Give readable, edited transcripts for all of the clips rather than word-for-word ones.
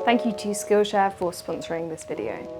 Thank you to Skillshare for sponsoring this video.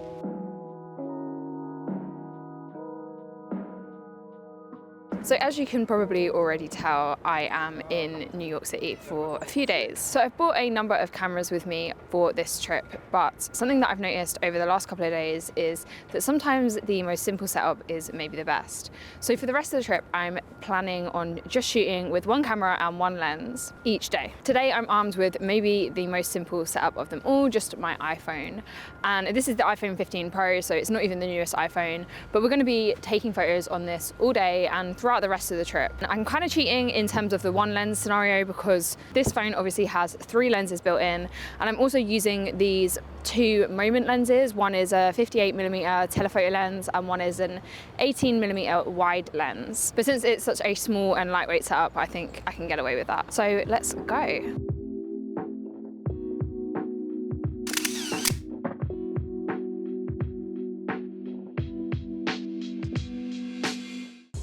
So as you can probably already tell, I am in New York City for a few days. So I've brought a number of cameras with me for this trip, but something that I've noticed over the last couple of days is that sometimes the most simple setup is maybe the best. So for the rest of the trip, I'm planning on just shooting with one camera and one lens each day. Today I'm armed with maybe the most simple setup of them all, just my iPhone. And this is the iPhone 15 Pro, so it's not even the newest iPhone, but we're going to be taking photos on this all day and throughout the rest of the trip. I'm kind of cheating in terms of the one lens scenario because this phone obviously has 3 lenses built in, and I'm also using these 2 moment lenses. One is a 58mm telephoto lens and one is an 18mm wide lens. But since it's such a small and lightweight setup, I think I can get away with that. So let's go.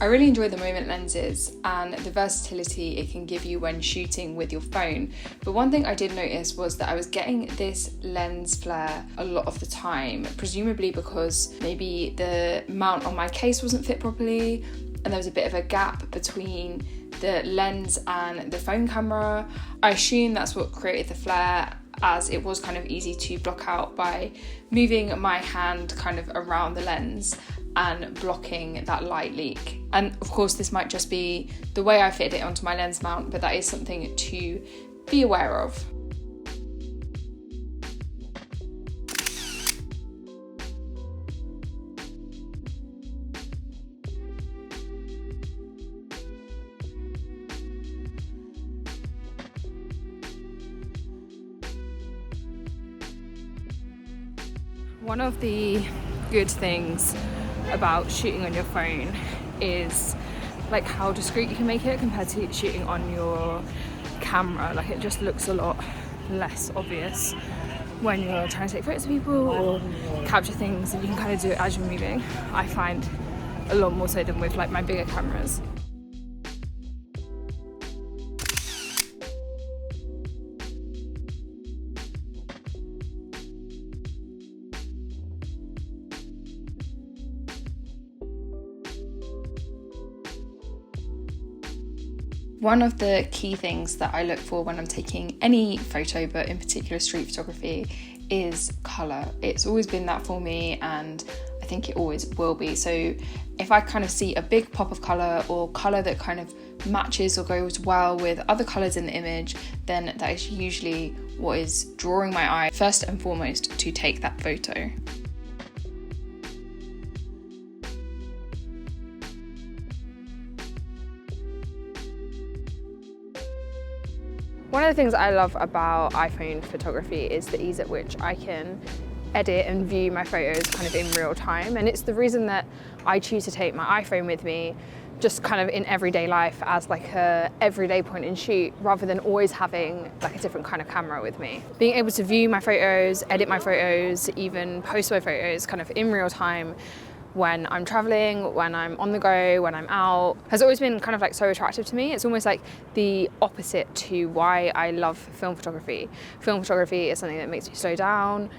I really enjoy the moment lenses and the versatility it can give you when shooting with your phone. But one thing I did notice was that I was getting this lens flare a lot of the time, presumably because maybe the mount on my case wasn't fit properly and there was a bit of a gap between the lens and the phone camera. I assume that's what created the flare, as it was kind of easy to block out by moving my hand kind of around the lens and blocking that light leak. And of course this might just be the way I fitted it onto my lens mount, but that is something to be aware of. One of the good things about shooting on your phone is like how discreet you can make it compared to shooting on your camera. Like it just looks a lot less obvious when you're trying to take photos of people or capture things, and you can kind of do it as you're moving. I find a lot more so than with like my bigger cameras. One of the key things that I look for when I'm taking any photo, but in particular street photography, is colour. It's always been that for me, and I think it always will be. So if I kind of see a big pop of colour or colour that kind of matches or goes well with other colours in the image, then that is usually what is drawing my eye first and foremost to take that photo. One of the things I love about iPhone photography is the ease at which I can edit and view my photos kind of in real time, and it's the reason that I choose to take my iPhone with me just kind of in everyday life as like a everyday point and shoot, rather than always having like a different kind of camera with me. Being able to view my photos, edit my photos, even post my photos kind of in real time when I'm traveling, when I'm on the go, when I'm out, has always been kind of like so attractive to me. It's almost like the opposite to why I love film photography. Film photography is something that makes me slow down.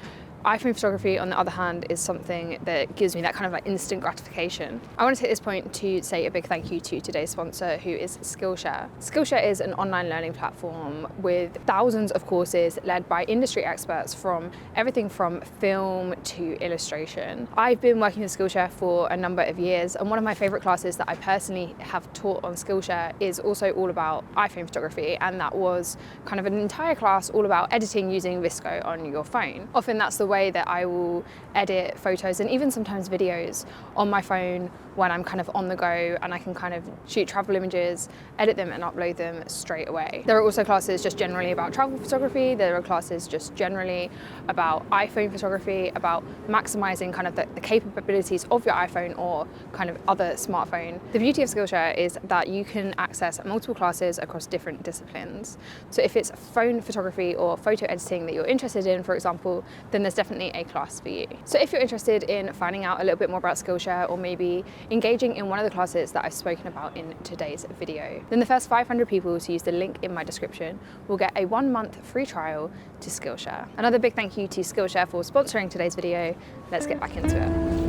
iPhone photography, on the other hand, is something that gives me that kind of like instant gratification. I want to take this point to say a big thank you to today's sponsor, who is Skillshare. Skillshare is an online learning platform with thousands of courses led by industry experts from everything from film to illustration. I've been working with Skillshare for a number of years, and one of my favorite classes that I personally have taught on Skillshare is also all about iPhone photography, and that was kind of an entire class all about editing using VSCO on your phone. Often that's the way that I will edit photos and even sometimes videos on my phone when I'm kind of on the go, and I can kind of shoot travel images, edit them and upload them straight away. There are also classes just generally about travel photography. There are classes just generally about iPhone photography, about maximizing kind of the capabilities of your iPhone or kind of other smartphone. The beauty of Skillshare is that you can access multiple classes across different disciplines. So if it's phone photography or photo editing that you're interested in, for example, then there's definitely a class for you. So if you're interested in finding out a little bit more about Skillshare, or maybe engaging in one of the classes that I've spoken about in today's video. Then the first 500 people to use the link in my description will get a 1-month free trial to Skillshare. Another big thank you to Skillshare for sponsoring today's video. Let's get back into it.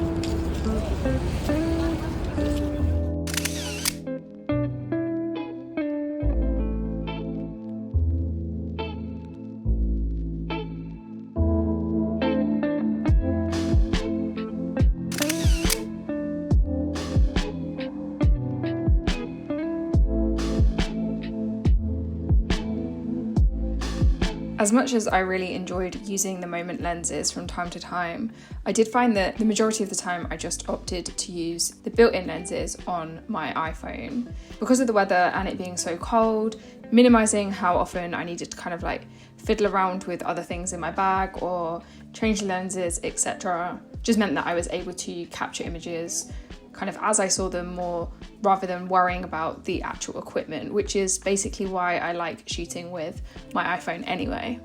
As much as I really enjoyed using the moment lenses from time to time, I did find that the majority of the time I just opted to use the built-in lenses on my iPhone. Because of the weather and it being so cold, minimizing how often I needed to kind of like fiddle around with other things in my bag or change lenses, etc., just meant that I was able to capture images kind of as I saw them more, rather than worrying about the actual equipment, which is basically why I like shooting with my iPhone anyway.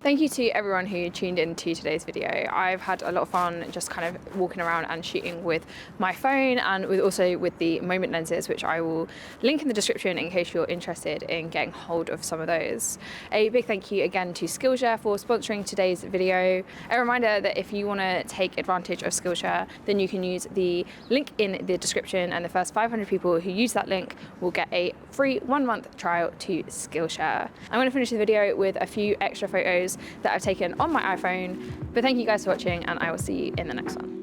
Thank you to everyone who tuned in to today's video. I've had a lot of fun just kind of walking around and shooting with my phone and also with the moment lenses, which I will link in the description in case you're interested in getting hold of some of those. A big thank you again to Skillshare for sponsoring today's video. A reminder that if you want to take advantage of Skillshare, then you can use the link in the description, and the first 500 people who use that link will get a free 1-month trial to Skillshare. I'm going to finish the video with a few extra photos that I've taken on my iPhone. But thank you guys for watching, and I will see you in the next one.